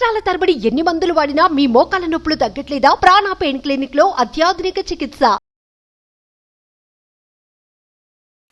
సంవత్సరాల తరబడి ఎన్ని మందులు వాడినా మీ మోకాల నొప్పులు తగ్గట్లేదా? ప్రాణ పెయిన్ క్లినిక్ లో అత్యాధునిక చికిత్స.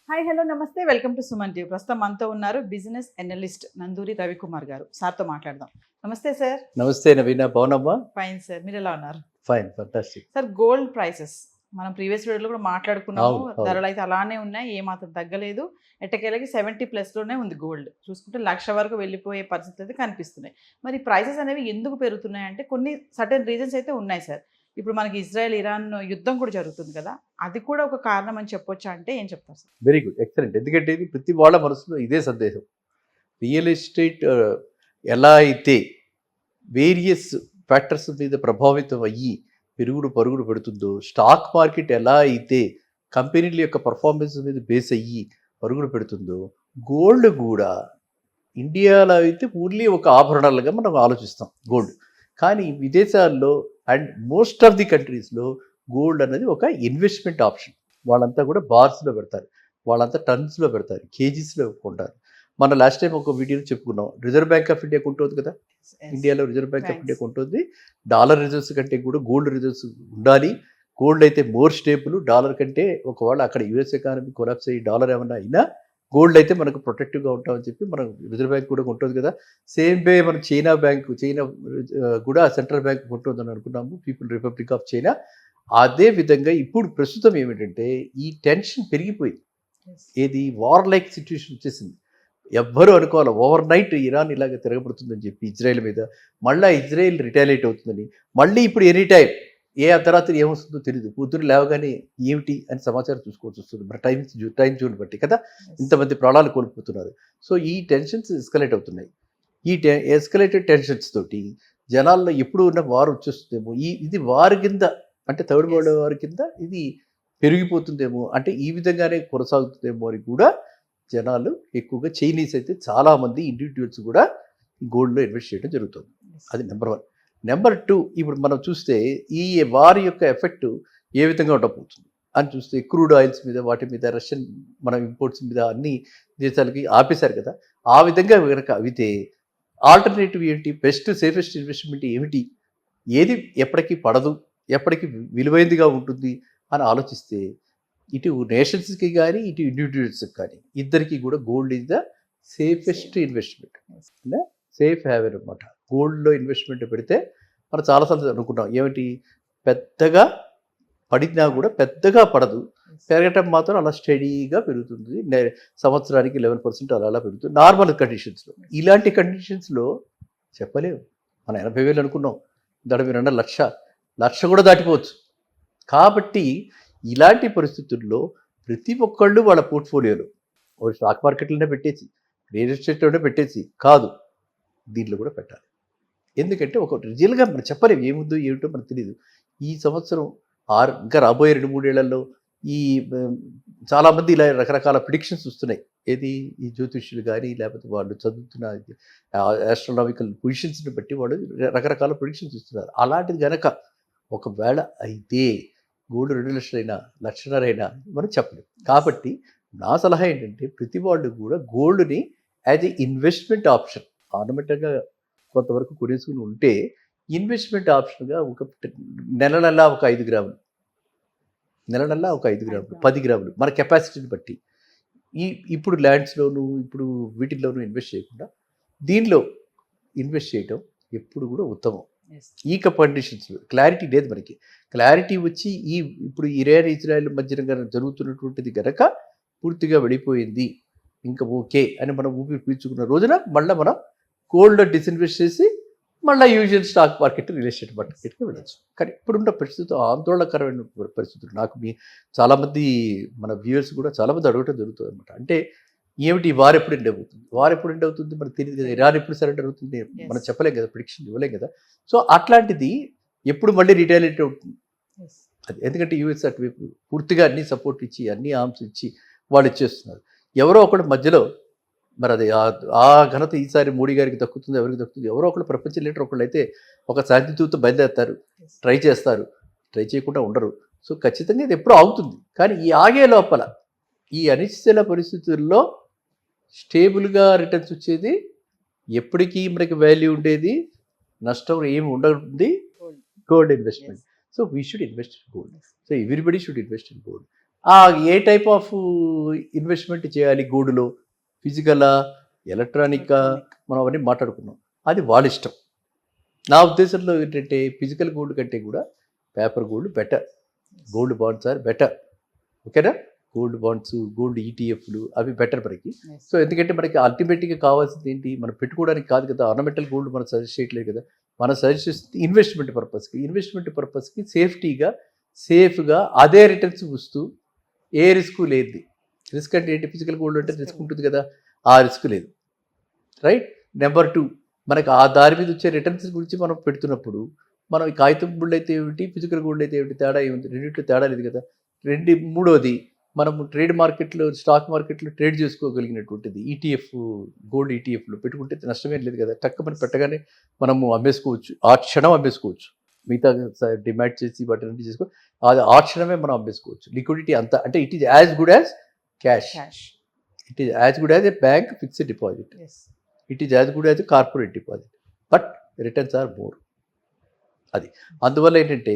హాయ్ హలో నమస్తే, వెల్కమ్ టు సుమన్ టీవీ. ప్రస్తుతం మనతో ఉన్నారు బిజినెస్ అనలిస్ట్ నందూరి రవికుమార్ గారు. సార్తో మాట్లాడదాం. నమస్తే సార్. నమస్తే నవీన, బాగున్నావా? ఫైన్ సార్, మీరు ఎలా ఉన్నారు? Fine, fantastic. Sir, gold prices మనం ప్రీవియస్ వీడియోలో కూడా మాట్లాడుకున్నాము. ధరలు అయితే అలానే ఉన్నాయి, ఏమాత్రం తగ్గలేదు. ఎట్టకేలకి 70+ లోనే ఉంది గోల్డ్. చూసుకుంటే 1,00,000 వరకు వెళ్ళిపోయే పరిస్థితులు అయితే కనిపిస్తున్నాయి. మరి ప్రైసెస్ అనేవి ఎందుకు పెరుగుతున్నాయి అంటే కొన్ని సర్టెన్ రీజన్స్ అయితే ఉన్నాయి సార్. ఇప్పుడు మనకి ఇజ్రాయెల్ ఇరాన్ యుద్ధం కూడా జరుగుతుంది కదా, అది కూడా ఒక కారణం అని చెప్పొచ్చా అంటే ఏం చెప్తారు సార్? Very good, excellent. ఎందుకంటే ఇది ప్రతి వాళ్ళ మనసులో ఇదే సందేశం. రియల్ ఎస్టేట్ ఎలా అయితే వేరియస్ ఫ్యాక్టర్స్ మీద ప్రభావితం అయ్యి పరుగుడు పెడుతుందో, స్టాక్ మార్కెట్ ఎలా అయితే కంపెనీల యొక్క పర్ఫార్మెన్స్ మీద బేస్ అయ్యి పరుగుడు పెడుతుందో, గోల్డ్ కూడా ఇండియాలో అయితే ఓన్లీ ఒక ఆభరణాలుగా మనం ఆలోచిస్తాం గోల్డ్. కానీ విదేశాల్లో అండ్ మోస్ట్ ఆఫ్ ది కంట్రీస్లో గోల్డ్ అనేది ఒక ఇన్వెస్ట్మెంట్ ఆప్షన్. వాళ్ళంతా కూడా బార్స్లో పెడతారు, వాళ్ళంతా టన్స్లో పెడతారు, కేజీస్లో కొంటారు. మన లాస్ట్ టైం ఒక వీడియోలో చెప్పుకున్నాం, రిజర్వ్ బ్యాంక్ ఆఫ్ ఇండియా ఉంటుంది కదా, ఇండియాలో రిజర్వ్ బ్యాంక్ ఆఫ్ ఇండియా ఉంటుంది. డాలర్ రిజర్వ్స్ కంటే కూడా గోల్డ్ రిజర్వ్స్ ఉండాలి. గోల్డ్ అయితే మోర్ స్టేబుల్ డాలర్ కంటే. ఒకవేళ అక్కడ యుఎస్ ఎకానమీ కొలాప్స్ అయ్యి డాలర్ ఏమన్నా అయినా గోల్డ్ అయితే మనకు ప్రొటెక్టివ్గా ఉంటామని చెప్పి మనం రిజర్వ్ బ్యాంక్ కూడా ఉంటుంది కదా. సేమ్ వే మన చైనా కూడా సెంట్రల్ బ్యాంక్ ఉంటుందని అనుకున్నాము, పీపుల్ రిపబ్లిక్ ఆఫ్ చైనా. అదే విధంగా ఇప్పుడు ప్రస్తుతం ఏమిటంటే ఈ టెన్షన్ పెరిగిపోయింది. ఏది వార్ లైక్ సిచ్యువేషన్ వచ్చేసింది. ఎవ్వరూ అనుకోవాలి ఓవర్ నైట్ ఇరాన్ ఇలాగ తిరగబడుతుందని చెప్పి ఇజ్రాయెల్ మీద. మళ్ళీ ఇజ్రాయెల్ రిటాలియేట్ అవుతుందని. మళ్ళీ ఇప్పుడు ఎనీ టైం ఏ అర్ధరాత్రి ఏమొస్తుందో తెలియదు. పొద్దున్న లేవగానే ఏమిటి అని సమాచారం చూసుకోవాల్సి వస్తుంది. మరి టైం జోన్ బట్టి కదా ఇంతమంది ప్రాణాలు కోల్పోతున్నారు. సో ఈ టెన్షన్స్ ఎస్కలేట్ అవుతున్నాయి. ఈ ఎస్కలేటెడ్ టెన్షన్స్ తోటి జనాల్లో ఎప్పుడు ఉన్న వారు వచ్చేస్తుందేమో, ఇది వారి కింద అంటే థర్డ్ వరల్డ్ వారి కింద ఇది పెరిగిపోతుందేమో, అంటే ఈ విధంగానే కొనసాగుతుందేమో అని కూడా జనాలు ఎక్కువగా చైనీస్ అయితే చాలామంది ఇండివిజువల్స్ కూడా గోల్డ్లో ఇన్వెస్ట్ చేయడం జరుగుతుంది. అది నెంబర్ 1. నెంబర్ 2, ఇప్పుడు మనం చూస్తే ఈ వారి యొక్క ఎఫెక్ట్ ఏ విధంగా ఉండబోతుంది అని చూస్తే క్రూడ్ ఆయిల్స్ మీద, వాటి మీద, రష్యన్ మన ఇంపోర్ట్స్ మీద అన్ని దేశాలకి ఆపేశారు కదా. ఆ విధంగా కనుక అవితే ఆల్టర్నేటివ్ ఏంటి, బెస్ట్ సేఫెస్ట్ ఇన్వెస్ట్మెంట్ ఏమిటి, ఏది ఎప్పటికీ పడదు, ఎప్పటికీ విలువైనదిగా ఉంటుంది అని ఆలోచిస్తే ఇటు నేషన్స్కి కానీ ఇటు ఇండివిజువల్స్కి కానీ ఇద్దరికి కూడా gold is the safest investment. Safe haven't అనమాట. గోల్డ్లో ఇన్వెస్ట్మెంట్ పెడితే మనం చాలాసార్లు అనుకున్నాం ఏమిటి, పెద్దగా పడినా కూడా పెద్దగా పడదు, పెరగటం మాత్రం అలా స్టడీగా పెరుగుతుంది. సంవత్సరానికి 11% అలా పెరుగుతుంది నార్మల్ కండిషన్స్లో. ఇలాంటి కండిషన్స్లో చెప్పలేము. మనం 80,000 అనుకున్నాం, దాని మీరు 1,00,000 కూడా దాటిపోవచ్చు. కాబట్టి ఇలాంటి పరిస్థితుల్లో ప్రతి ఒక్కళ్ళు వాళ్ళ పోర్ట్ఫోలియోలో ఒక స్టాక్ మార్కెట్లోనే పెట్టేసి, రియల్ ఎస్టేట్లోనే పెట్టేసి కాదు, దీంట్లో కూడా పెట్టాలి. ఎందుకంటే ఒక రియల్గా మనం చెప్పలేము ఏముందో ఏమిటో మనకు తెలియదు. ఈ సంవత్సరం ఇంకా రాబోయే 2-3 ఏళ్లలో ఈ చాలామంది ఇలా రకరకాల ప్రిడిక్షన్స్ వస్తున్నాయి. ఏది ఈ జ్యోతిష్యులు కానీ లేకపోతే వాళ్ళు చదువుతున్న ఆస్ట్రానామికల్ పొజిషన్స్ని బట్టి వాళ్ళు రకరకాల ప్రిడిక్షన్స్ ఇస్తున్నారు. అలాంటిది కనుక ఒకవేళ అయితే గోల్డ్ 2,00,000 అయినా 1,50,000 అయినా మనం చెప్పలేం. కాబట్టి నా సలహా ఏంటంటే ప్రతి వాళ్ళు కూడా గోల్డ్ని యాజ్ ఏ ఇన్వెస్ట్మెంట్ ఆప్షన్, ఆర్నమెంటల్గా కొంతవరకు కొనేసుకుని ఉంటే ఇన్వెస్ట్మెంట్ ఆప్షన్గా ఒక నెల ఒక 5 గ్రాములు, ఒక 5 గ్రాములు, 10 గ్రాములు మన కెపాసిటీని బట్టి ఇప్పుడు ల్యాండ్స్లోను ఇప్పుడు వీటిల్లోనూ ఇన్వెస్ట్ చేయకుండా దీనిలో ఇన్వెస్ట్ చేయటం ఎప్పుడు కూడా ఉత్తమం. ఈ కండిషన్స్లో క్లారిటీ లేదు మనకి. క్లారిటీ వచ్చి ఇప్పుడు ఇరాన్ ఇజ్రాయెల్ మధ్యన జరుగుతున్నటువంటిది కనుక పూర్తిగా వెళ్ళిపోయింది, ఇంకా ఓకే అని మనం ఊపిరి పీల్చుకున్న రోజున మళ్ళీ మనం గోల్డ్ డిస్ఇన్వెస్ట్ చేసి మళ్ళీ usual stock market, real estate మార్కెట్కి వెళ్ళచ్చు. కానీ ఇప్పుడున్న పరిస్థితులు ఆందోళనకరమైన పరిస్థితులు. నాకు చాలామంది మన వ్యూవర్స్ కూడా చాలామంది అడగటం జరుగుతుంది అనమాట. అంటే ఏమిటి వారు ఎప్పుడు ఎండ్ అవుతుంది మనకు తెలియదు కదా, ఇరాన్ ఎప్పుడు సరెండర్ అవుతుంది మనం చెప్పలేం కదా, ప్రిడిక్షన్ ఇవ్వలేం కదా. సో అట్లాంటిది ఎప్పుడు మళ్ళీ రిటాలియేట్ అవుతుంది అది. ఎందుకంటే యూఎస్ అటువైపు పూర్తిగా అన్ని సపోర్ట్ ఇచ్చి అన్ని ఆర్మ్స్ ఇచ్చి వాళ్ళు ఇచ్చేస్తున్నారు. ఎవరో ఒకటి మధ్యలో మరి అది ఆ ఘనత ఈసారి మోడీ గారికి దక్కుతుంది, ఎవరికి దక్కుతుంది? ఎవరో ఒకళ్ళు ప్రపంచ లీడర్ ఒకళ్ళు అయితే ఒక శాంతిదూత బయలుదేరుతారు, ట్రై చేస్తారు, ట్రై చేయకుండా ఉండరు. సో ఖచ్చితంగా ఇది ఎప్పుడూ ఆగుతుంది. కానీ ఈ ఆగే లోపల ఈ అనిశ్చిత పరిస్థితుల్లో స్టేబుల్గా రిటర్న్స్ వచ్చేది, ఎప్పటికీ మనకి వాల్యూ ఉండేది నష్టం ఏమి ఉండదు gold investment. So we should invest in gold. So everybody should invest in gold. A type of investment చేయాలి గోల్డ్లో, ఫిజికలా, ఎలక్ట్రానిక్గా, మనం అవన్నీ మాట్లాడుకున్నాం. అది వాళ్ళ ఇష్టం. నా ఉద్దేశంలో ఏంటంటే ఫిజికల్ గోల్డ్ కంటే కూడా paper gold better. Gold bonds are better. ఓకేనా? గోల్డ్ బాండ్స్, గోల్డ్ ఈటీఎఫ్లు అవి బెటర్ మనకి. సో ఎందుకంటే మనకి అల్టిమేట్గా కావాల్సింది ఏంటి, మనం పెట్టుకోవడానికి కాదు కదా. ఆర్నమెంటల్ గోల్డ్ మనం సజెస్ట్ చేయట్లేదు కదా. మనం సజెస్ట్ చేస్తుంది ఇన్వెస్ట్మెంట్ పర్పస్కి. ఇన్వెస్ట్మెంట్ పర్పస్కి సేఫ్గా అదే రిటర్న్స్ వస్తూ ఏ రిస్క్ లేదు. రిస్క్ అంటే ఏంటి, ఫిజికల్ గోల్డ్ అంటే రిస్క్ ఉంటుంది కదా, ఆ రిస్క్ లేదు. రైట్. నెంబర్ 2, మనకి ఆ దారి మీద వచ్చే రిటర్న్స్ గురించి మనం పెడుతున్నప్పుడు మనం ఈ కాగితం గోల్డ్ అయితే ఏమిటి, ఫిజికల్ గోల్డ్ అయితే ఏమిటి, తేడా ఏముంది? రెండింటిలో తేడా లేదు కదా. మూడోది, మనము ట్రేడ్ మార్కెట్లో, స్టాక్ మార్కెట్లో ట్రేడ్ చేసుకోగలిగినటువంటిది ఈటీఎఫ్, గోల్డ్ ఈటీఎఫ్లో పెట్టుకుంటే నష్టమేం లేదు కదా. టక్కుమని పెట్టగానే మనము అమ్మేసుకోవచ్చు, ఆ క్షణం అమ్మేసుకోవచ్చు. మిగతా డిమాండ్ చేసి వాటి చేసుకో, అది ఆ క్షణమే మనం అమ్మేసుకోవచ్చు. లిక్విడిటీ అంతా, అంటే it is as good as cash. It is as good as a bank fixed deposit. It is as good as a corporate deposit. But returns are more. అది అందువల్ల ఏంటంటే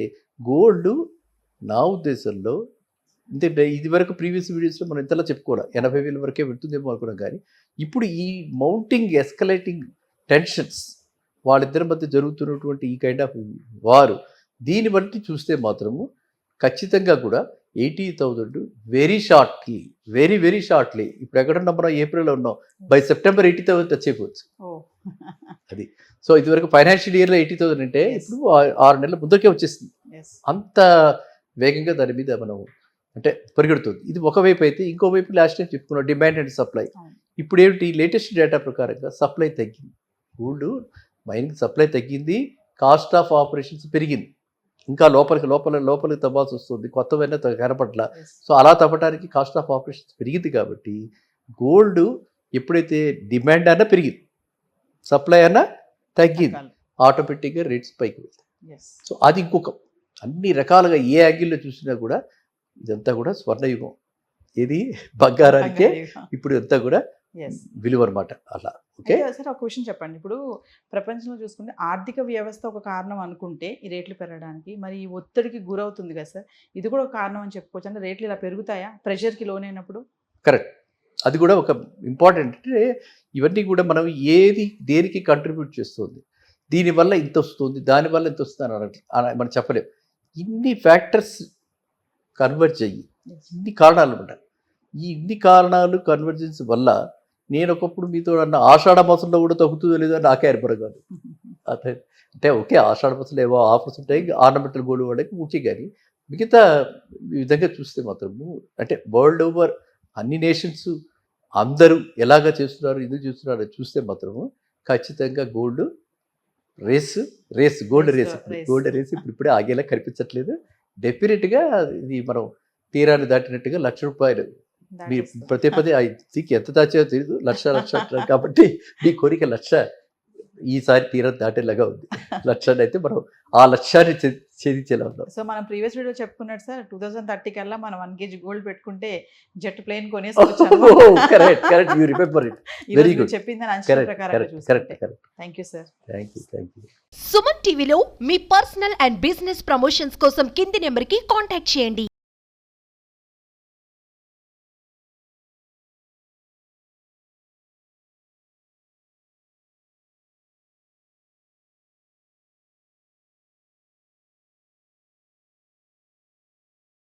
గోల్డ్ నా ఉద్దేశంలో, ఎందుకంటే ఇది వరకు ప్రీవియస్ వీడియోస్లో మనం ఇంతలా చెప్పుకోవాలి, 80,000 వరకే పెడుతుందేమో అనుకున్నాం. కానీ ఇప్పుడు ఈ మౌంటింగ్ ఎస్కలేటింగ్ టెన్షన్స్ వాళ్ళిద్దరి మధ్య జరుగుతున్నటువంటి ఈ కైండ్ ఆఫ్ వారు, దీన్ని బట్టి చూస్తే మాత్రము ఖచ్చితంగా కూడా 80,000 వెరీ షార్ట్లీ, వెరీ షార్ట్లీ, ఇప్పుడు ఎక్కడున్నా మనం ఏప్రిల్లో ఉన్నాం, బై సెప్టెంబర్ 80,000 టచ్ అయిపోవచ్చు. అది. సో ఇదివరకు ఫైనాన్షియల్ ఇయర్లో 80,000 అంటే ఇప్పుడు 6 నెలల ముందుకే వచ్చేస్తుంది. అంత వేగంగా దాని మీద మనం అంటే పరిగెడుతుంది. ఇది ఒకవైపు అయితే, ఇంకోవైపు లాస్ట్ టైం చెప్పుకున్నాం డిమాండ్ అండ్ సప్లై. ఇప్పుడు ఏమిటి, లేటెస్ట్ డేటా ప్రకారంగా సప్లై తగ్గింది. గోల్డ్ మైనింగ్ సప్లై తగ్గింది, కాస్ట్ ఆఫ్ ఆపరేషన్స్ పెరిగింది. ఇంకా లోపలికి తవ్వాల్సి వస్తుంది, కొత్తవైనా కనపట్ల. సో అలా తవ్వడానికి కాస్ట్ ఆఫ్ ఆపరేషన్స్ పెరిగింది. కాబట్టి గోల్డ్ ఎప్పుడైతే డిమాండ్ అన్నా పెరిగింది, సప్లై అన్నా తగ్గింది, ఆటోమేటిక్గా రేట్స్ పైకి వెళ్తాయి. సో అది ఇంకొక అన్ని రకాలుగా ఏ యాంగిల్లో చూసినా కూడా ఇదంతా కూడా స్వర్ణయుగం. ఇది బంగారానికే ఇప్పుడు అంతా కూడా విలువ అనమాట. అలా. ఓకే సార్, ఒక విషయం చెప్పండి. ఇప్పుడు ప్రపంచంలో చూసుకుంటే ఆర్థిక వ్యవస్థ ఒక కారణం అనుకుంటే ఈ రేట్లు పెరగడానికి, మరి ఈ ఒత్తిడికి గురవుతుంది కదా సార్, ఇది కూడా ఒక కారణం అని చెప్పుకోవచ్చు. అంటే రేట్లు ఇలా పెరుగుతాయా ప్రెషర్కి లోనైనప్పుడు? కరెక్ట్. అది కూడా ఒక ఇంపార్టెంట్. అంటే ఇవన్నీ కూడా మనం ఏది దేనికి కంట్రిబ్యూట్ చేస్తుంది, దీనివల్ల ఇంత వస్తుంది, దానివల్ల ఇంత వస్తుంది అని మనం చెప్పలేము. ఇన్ని ఫ్యాక్టర్స్ కన్వర్జ్ అయ్యి ఇన్ని కారణాలు ఉంటాయి. ఈ ఇన్ని కారణాలు కన్వర్జెన్స్ వల్ల నేను ఒకప్పుడు మీతో అన్న ఆషాఢ మాసంలో కూడా తగ్గుతుందో లేదో నాకే అర్పణ కాదు. అంటే ఓకే, ఆషాఢ మాసంలో ఏవో ఆఫర్స్ ఉంటాయి, ఆర్నమెంటల్ గోల్డ్ వాడికి ఓకే. కానీ మిగతా ఈ విధంగా చూస్తే మాత్రము, అంటే వరల్డ్ ఓవర్ అన్ని నేషన్స్ అందరూ ఎలాగ చేస్తున్నారు, ఎందుకు చేస్తున్నారు చూస్తే మాత్రము ఖచ్చితంగా గోల్డ్ గోల్డ్ రేస్ ఇప్పుడే ఆగేలా కనిపించట్లేదు. డెఫినెట్గా ఇది మనం తీరాన్ని దాటినట్టుగా ₹1,00,000 మీరు పదే ఎంత దాచాయో తెలియదు, లక్ష కాబట్టి మీ కోరిక 1,00,000 ఈసారి తీరం దాటేలాగా ఉంది. 1,00,000 అయితే మనం ఆ లక్ష్యాన్ని ఛేదించేలా ఉన్నాం. సో మనం ప్రీవియస్ వీడియో చెప్పుకున్నట్టు సార్ 2030 కల్లా మనం 1 kg గోల్డ్ పెట్టుకుంటే జెట్ ప్లేన్ కొనేసుకోవచ్చు. Correct, you remember it. Very good. చెప్పింది అంచనా ప్రకారం. Correct. Thank you sir. Thank you. Suman టీవీలో మీ పర్సనల్ అండ్ బిజినెస్ ప్రమోషన్స్ కోసం కింది నెంబర్కి కాంటాక్ట్ చేయండి.